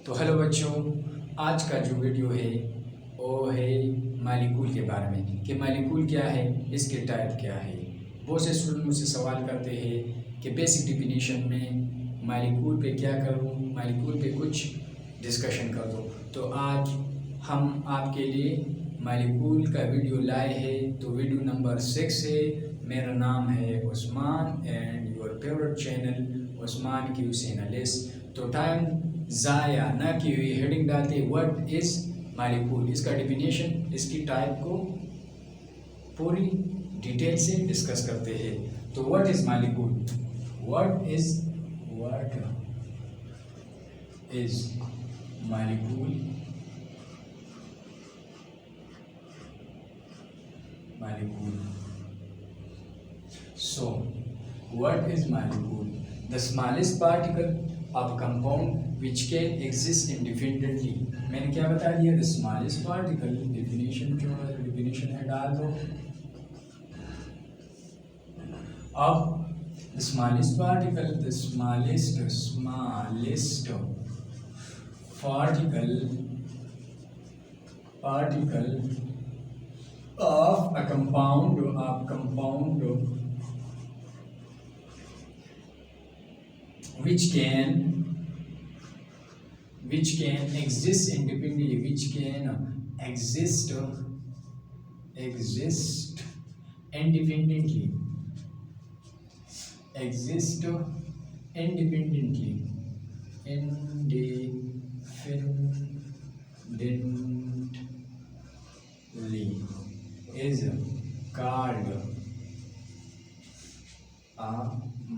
तो हेलो बच्चों, आज का जो वीडियो है वो है मालिक्यूल के बारे में कि मालिक्यूल क्या है, इसके टाइप क्या है। बहुत से स्टूडेंट मुझसे सवाल करते हैं कि बेसिक डिफिनीशन में मालिक्यूल पे क्या करूं, मालिक्यूल पे कुछ डिस्कशन कर दो। तो आज हम आपके लिए मालिक्यूल का वीडियो लाए हैं। तो वीडियो नंबर 6 है। मेरा नाम है Usman and your favourite channel Usman QC analyst. तो टाइम ज़ाया ना की हुई हेडिंग डालते व्हाट इज़ मालिक्यूल, इसका डिफिनेशन, इसकी टाइप को पूरी डिटेल से डिस्कस करते हैं। तो what is molecule, what is molecule. So what is molecule? The smallest particle of compound which can exist independently. मैंने क्या बता दिया? The smallest particle, definition जो है, definition है डाल दो। अब the smallest particle of a compound which can exist independently, is called a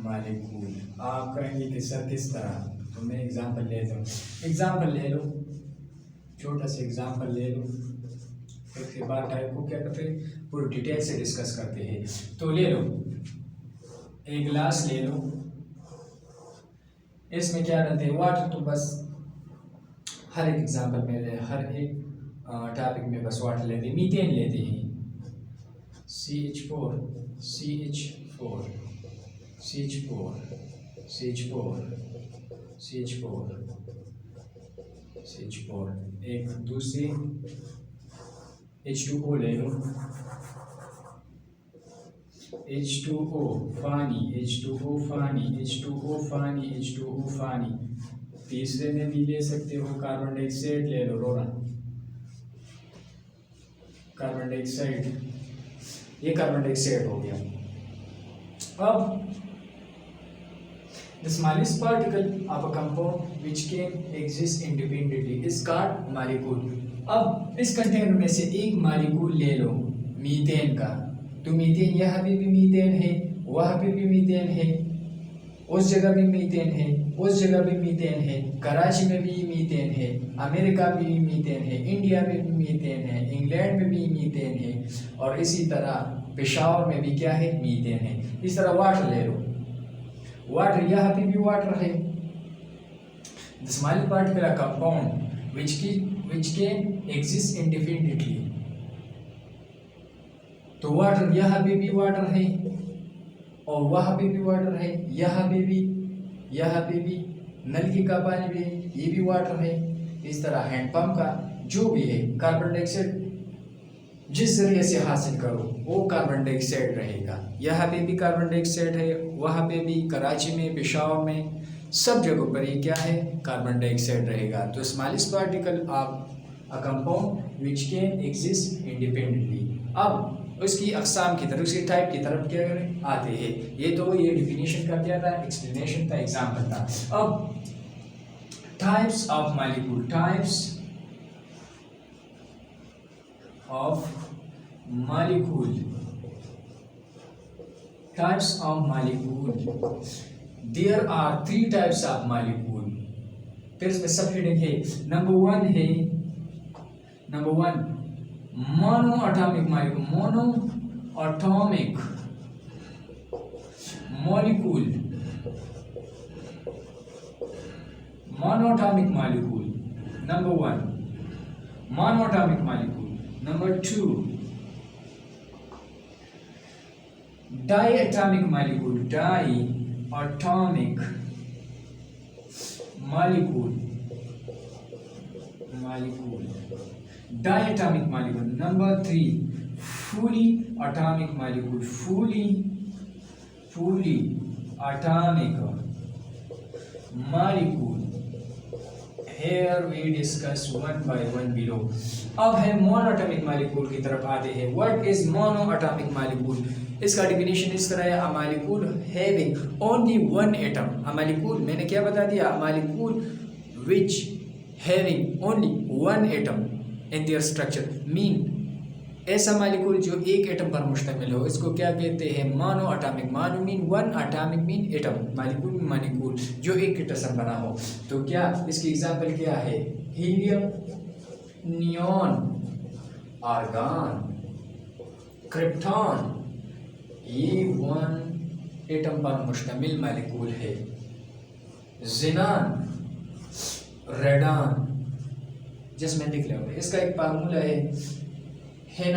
molecule। आप कहेंगे कि सर किस तरह, तो मैं एग्जांपल लेता हूँ। एग्जांपल ले लो, छोटा सा एग्जांपल ले लो, फिर बाद टाइप को क्या करते हैं, पूरी डिटेल से डिस्कस करते हैं। तो ले लो, एक गिलास ले लो, इसमें क्या रहते हैं, वाटर। तो बस हर एक एग्जांपल में, हर एक टॉपिक में बस वाटर लेते हैं। मीथेन लेते हैं, CH4 एक दूसरी H2O ले लो, H2O पानी। तीसरे में भी ले सकते हो, कार्बन डाइऑक्साइड ले लो, रोरा कार्बन डाइऑक्साइड, ये कार्बन डाइऑक्साइड हो गया। अब the smallest particle of a compound which can exist independently is called molecule। अब इस कंटेनर में से एक मालिक्यूल ले लो मीथेन का, तो मीथेन यहाँ पे भी मीथेन है, वहाँ पे भी मीथेन है, उस जगह भी मीथेन है, उस जगह भी मीथेन है, कराची में भी मीथेन है, अमेरिका में भी मीथेन है, इंडिया में भी मीथेन है, इंग्लैंड में भी मीथेन है, और इसी तरह पेशावर में भी क्या है, मीथेन है। इस तरह वाटर ले लो, वाटर यहाँ पे भी वाटर है। The small particle compound which can exist independently। तो वाटर यहाँ पे भी वाटर है, और वहाँ पे भी वाटर है, यहाँ पे भी नलकी का पानी भी है, ये भी वाटर है। इस तरह हैंडपंप का जो भी है, कार्बन डाइऑक्साइड जिस जरिए से हासिल करो वो कार्बन डाइऑक्साइड रहेगा। यहाँ पे भी कार्बन डाइऑक्साइड है, वहाँ पे भी, कराची में, पेशावर में, सब जगहों पर ये क्या है, कार्बन डाइऑक्साइड रहेगा। तो smallest particle of a compound which can exist independently. अब उसकी अक़साम की तरफ, उसकी टाइप की तरफ क्या करें, आते हैं। ये तो ये डिफिनीशन का क्या था, एक्सप्लेनेशन था, एग्जाम्पल था। अब types of molecule, types of molecule। There are 3 types of molecule। फिर इसमें सब हेडिंग है। नंबर 1 है, mono atomic molecule, number 1 monoatomic molecule. Number 2, diatomic molecule, diatomic molecule। molecule. Diatomic molecule. Number 3, fully atomic molecule. Fully atomic molecule. Here we discuss one by one below. अब है monoatomic molecule की तरफ आते हैं. What is monoatomic molecule? इसका definition इस तरह है, अ molecule having only one atom. A molecule, मैंने क्या बता दिया, a molecule which having only one atom in their structure. Mean ऐसा मॉलिक्यूल जो एक एटम पर मुश्तमिल हो, इसको क्या कहते हैं, mono atomic. Mono mean one, atomic mean atom. Molecule जो एक एटम से बना हो. तो क्या इसकी एग्जांपल क्या है, हीलियम, नियॉन, आर्गन, क्रिप्टॉन. ये वन एटम पर मुश्तमिल मॉलिक्यूल है. ज़ीनान, रेडॉन, जिसमें लिख लो. इसका एक फार्मूला है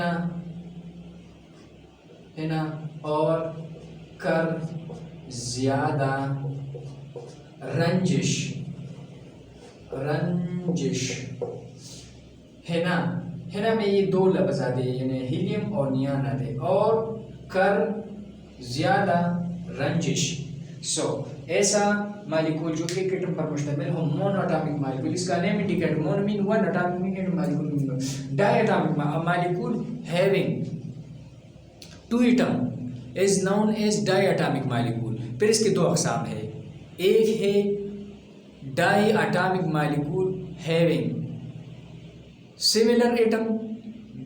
ना और कर ज्यादा रंजिश है ना में ये दो लफ्ज आते हैं, यानी हीलियम और नियॉन आते, और कर ज्यादा रंजिश. सो ऐसा मॉलिक्यूल जो एक एटम पर मुश्तमिल हो, मोनोएटॉमिक मॉलिक्यूल. इसका name indicate, mono mean one, atomic mean atom, molecule mean diatomic. Molecule having two atom is known as diatomic molecule. फिर इसके दो अक़साम है. एक है diatomic molecule having similar atom,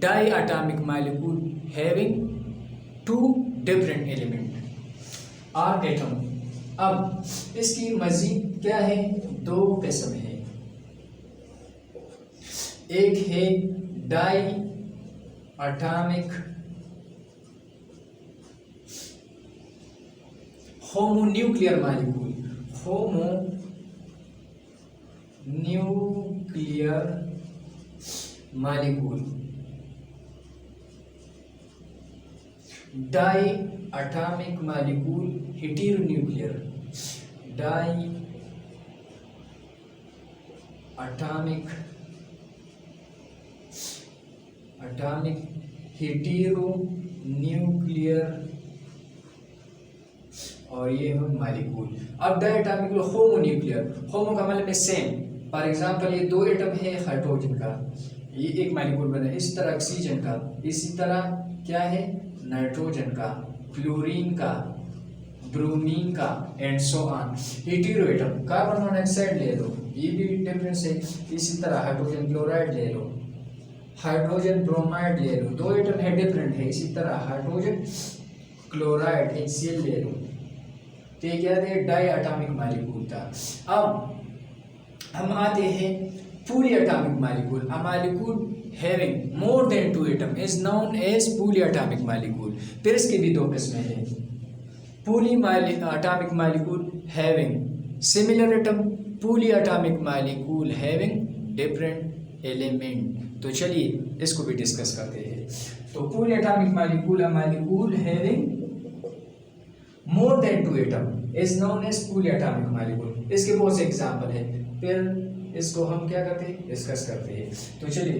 diatomic molecule having two different element और atom. अब इसकी मजीद क्या है, दो किस्म है. एक है diatomic homonuclear molecule. Homonuclear molecule. Diatomic molecule heteronuclear. Diatomic heteronuclear और ये है मॉलिक्यूल. अब डायटॉमिक होमोन्यूक्लियर. होमो का मतलब सेम. फॉर एग्जांपल ये दो एटम है हाइड्रोजन का, ये एक मॉलिक्यूल बना. इस तरह ऑक्सीजन का, इसी तरह क्या है नाइट्रोजन का, फ्लोरीन का, ब्रोमीन का and so on. Hetero atom, carbon monoxide ले लो, ये भी डिफरेंस है. इसी तरह हाइड्रोजन क्लोराइड ले लो, हाइड्रोजन ब्रोमाइड ले लो, दो एटम है डिफरेंट है. इसी तरह हाइड्रोजन क्लोराइड HCl ले लो. तो ये क्या है, डाई एटॉमिक मॉलिक्यूल था. अब हम आते हैं polyatomic molecule. A molecule having more than two atom is known as polyatomic molecule. फिर इसके भी दो किस्में हैं. Polyatomic molecule having similar atom, polyatomic molecule having different element. तो चलिए इसको भी डिस्कस करते हैं. तो polyatomic molecule, a molecule having more than two atom is known as polyatomic molecule. इसके बहुत से एग्जांपल है, फिर इसको हम क्या करते हैं, डिस्कस करते हैं. तो चलिए,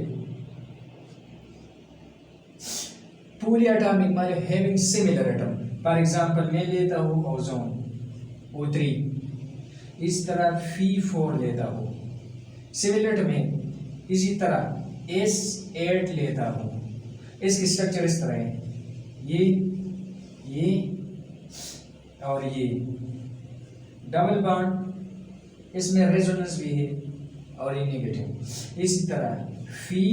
पूरी atomic molecule having similar atom. For example मैं लेता हूँ ओजोन O3, इस तरह Fe4 लेता हूँ सिमिलर एटम है. इसी तरह S8 लेता हूँ, इसकी स्ट्रक्चर इस तरह है, ये और ये डबल बॉन्ड, इसमें रेजोनेंस भी है और ये नेगेटिव. इसी तरह फी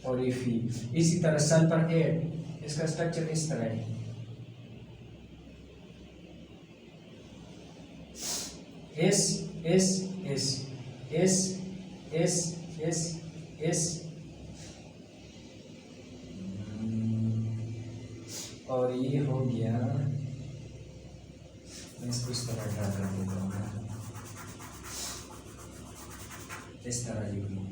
और ये फी. इसी तरह सल्फर 8, इसका स्ट्रक्चर इस तरह है. S S S S S S S और ये हो गया. मैं इसको इस तरह ड्रा कर देता हूँ, इस तरह लिख लूँ.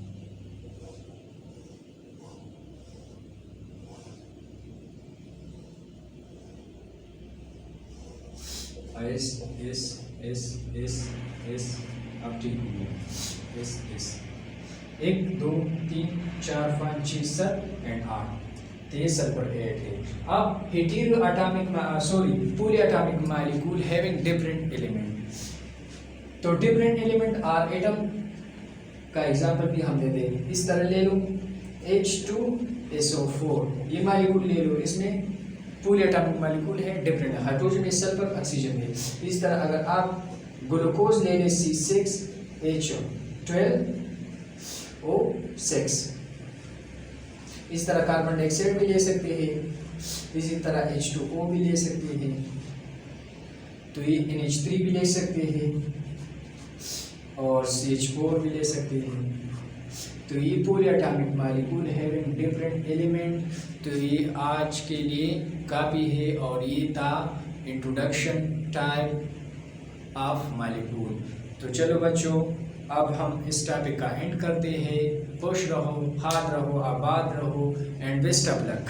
S S S S S अब ठीक हो गया। इस 1 2 3 4 5 6 7 एंड 8, तो ये सल्फर 8 है। अब hetero atomic poly atomic molecule having different element, तो डिफरेंट एलिमेंट आर एटम का एग्जांपल भी हम दे दें। इस तरह ले लो H2SO4, ये मॉलिक्यूल ले लो, इसमें पॉली एटॉमिक मॉलिक्यूल है, डिफरेंट हाइड्रोजन है, सल्फर, ऑक्सीजन है। इस तरह अगर आप ग्लूकोज ले लें C6H12O6, इस तरह कार्बन डाइऑक्साइड भी ले सकते हैं, इसी तरह H2O भी ले सकते हैं, तो ये NH3 भी ले सकते हैं और CH4 भी ले सकते हैं। तो ये poly atomic molecule having different element, तो ये आज के लिए काफ़ी है और ये था इंट्रोडक्शन टाइप ऑफ मॉलिक्यूल। तो चलो बच्चों, अब हम इस टॉपिक का एंड करते हैं। खुश रहो, हाथ रहो, आबाद रहो एंड बेस्ट ऑफ लक।